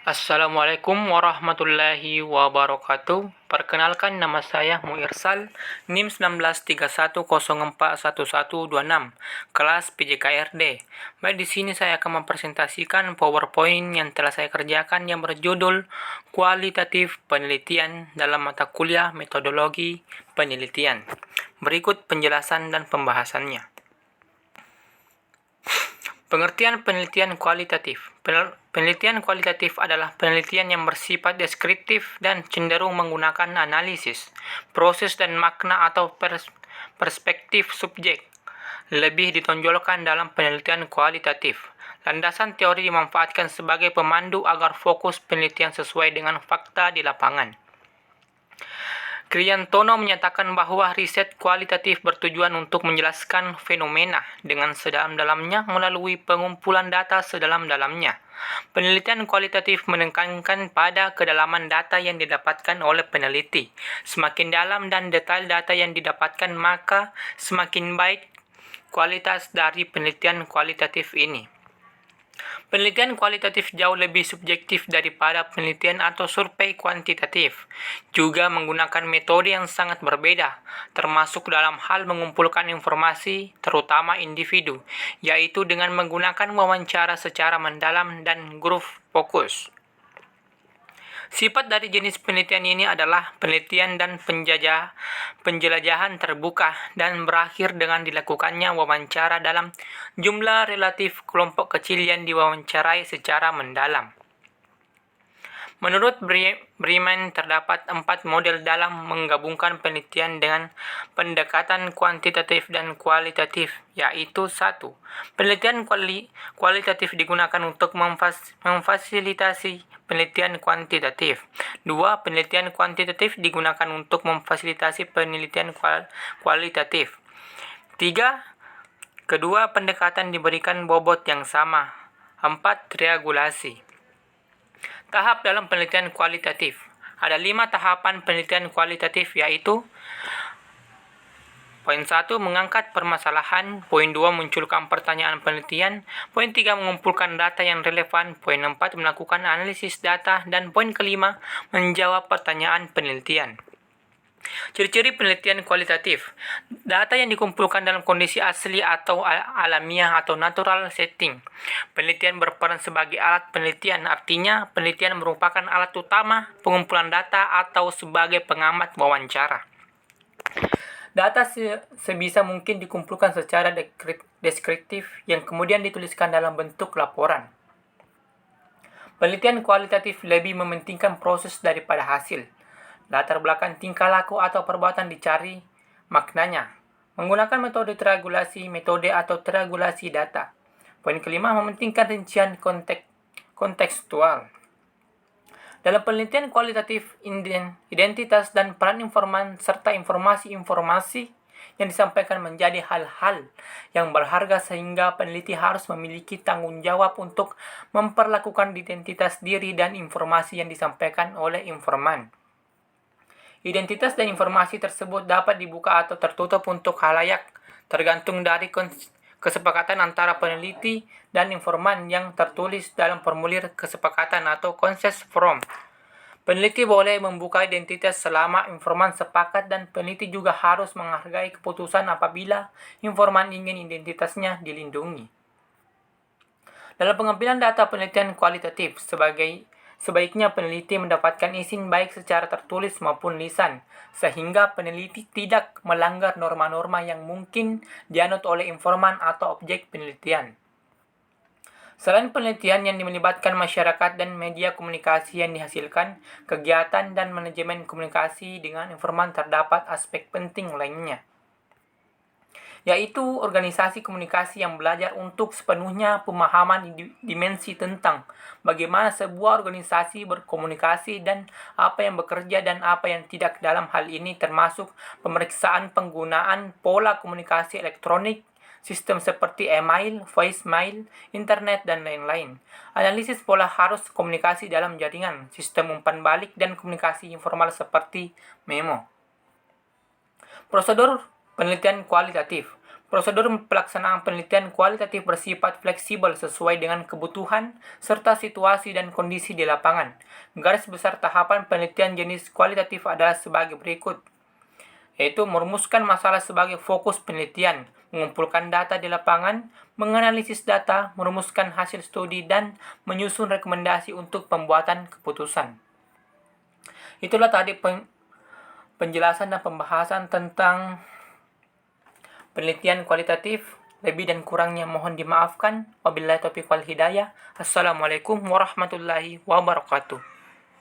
Assalamualaikum warahmatullahi wabarakatuh. Perkenalkan, nama saya Muirsal, NIM 1931041126, kelas PJKRD. Baik, di sini saya akan mempresentasikan PowerPoint yang telah saya kerjakan yang berjudul Kualitatif Penelitian dalam mata kuliah Metodologi Penelitian. Berikut penjelasan dan pembahasannya. Pengertian penelitian kualitatif. Penelitian kualitatif adalah penelitian yang bersifat deskriptif dan cenderung menggunakan analisis, proses dan makna atau perspektif subjek. Lebih ditonjolkan dalam penelitian kualitatif. Landasan teori dimanfaatkan sebagai pemandu agar fokus penelitian sesuai dengan fakta di lapangan. Kriyantono menyatakan bahwa riset kualitatif bertujuan untuk menjelaskan fenomena dengan sedalam-dalamnya melalui pengumpulan data sedalam-dalamnya. Penelitian kualitatif menekankan pada kedalaman data yang didapatkan oleh peneliti. Semakin dalam dan detail data yang didapatkan, maka semakin baik kualitas dari penelitian kualitatif ini. Penelitian kualitatif jauh lebih subjektif daripada penelitian atau survei kuantitatif, juga menggunakan metode yang sangat berbeda, termasuk dalam hal mengumpulkan informasi, terutama individu, yaitu dengan menggunakan wawancara secara mendalam dan grup fokus. Sifat dari jenis penelitian ini adalah penelitian dan penjelajahan terbuka dan berakhir dengan dilakukannya wawancara dalam jumlah relatif kelompok kecil yang diwawancarai secara mendalam. Menurut Breman, terdapat 4 model dalam menggabungkan penelitian dengan pendekatan kuantitatif dan kualitatif, yaitu 1. Penelitian kualitatif digunakan untuk memfasilitasi penelitian kuantitatif. 2. Penelitian kuantitatif digunakan untuk memfasilitasi penelitian kualitatif. 3. Kedua pendekatan diberikan bobot yang sama. 4. Regulasi. Tahap dalam penelitian kualitatif. Ada 5 tahapan penelitian kualitatif, yaitu poin 1. Mengangkat permasalahan. Poin 2. Munculkan pertanyaan penelitian. Poin 3. Mengumpulkan data yang relevan. Poin 4. Melakukan analisis data. Dan poin kelima, menjawab pertanyaan penelitian. Ciri-ciri penelitian kualitatif. Data yang dikumpulkan dalam kondisi asli atau alamiah atau natural setting. Penelitian berperan sebagai alat penelitian, artinya penelitian merupakan alat utama pengumpulan data atau sebagai pengamat wawancara. Data sebisa mungkin dikumpulkan secara deskriptif yang kemudian dituliskan dalam bentuk laporan. Penelitian kualitatif lebih mementingkan proses daripada hasil. Latar belakang tingkah laku atau perbuatan dicari maknanya. Menggunakan metode triangulasi metode atau triangulasi data. Poin kelima, mementingkan rincian kontekstual. Dalam penelitian kualitatif, identitas dan peran informan serta informasi-informasi yang disampaikan menjadi hal-hal yang berharga sehingga peneliti harus memiliki tanggung jawab untuk memperlakukan identitas diri dan informasi yang disampaikan oleh informan. Identitas dan informasi tersebut dapat dibuka atau tertutup untuk khalayak, tergantung dari kesepakatan antara peneliti dan informan yang tertulis dalam formulir kesepakatan atau consent form. Peneliti boleh membuka identitas selama informan sepakat, dan peneliti juga harus menghargai keputusan apabila informan ingin identitasnya dilindungi. Dalam pengambilan data penelitian kualitatif, sebaiknya peneliti mendapatkan izin baik secara tertulis maupun lisan, sehingga peneliti tidak melanggar norma-norma yang mungkin dianut oleh informan atau objek penelitian. Selain penelitian yang melibatkan masyarakat dan media komunikasi yang dihasilkan, kegiatan dan manajemen komunikasi dengan informan terdapat aspek penting lainnya, yaitu organisasi komunikasi yang belajar untuk sepenuhnya pemahaman dimensi tentang bagaimana sebuah organisasi berkomunikasi dan apa yang bekerja dan apa yang tidak. Dalam hal ini termasuk pemeriksaan penggunaan pola komunikasi elektronik, sistem seperti email, voicemail, internet, dan lain-lain. Analisis pola arus komunikasi dalam jaringan, sistem umpan balik, dan komunikasi informal seperti memo. Prosedur penelitian kualitatif. Prosedur pelaksanaan penelitian kualitatif bersifat fleksibel sesuai dengan kebutuhan serta situasi dan kondisi di lapangan. Garis besar tahapan penelitian jenis kualitatif adalah sebagai berikut, yaitu merumuskan masalah sebagai fokus penelitian, mengumpulkan data di lapangan, menganalisis data, merumuskan hasil studi, dan menyusun rekomendasi untuk pembuatan keputusan. Itulah tadi penjelasan dan pembahasan tentang penelitian kualitatif. Lebih dan kurangnya mohon dimaafkan. Wabillahi taufiq wal hidayah. Assalamualaikum warahmatullahi wabarakatuh.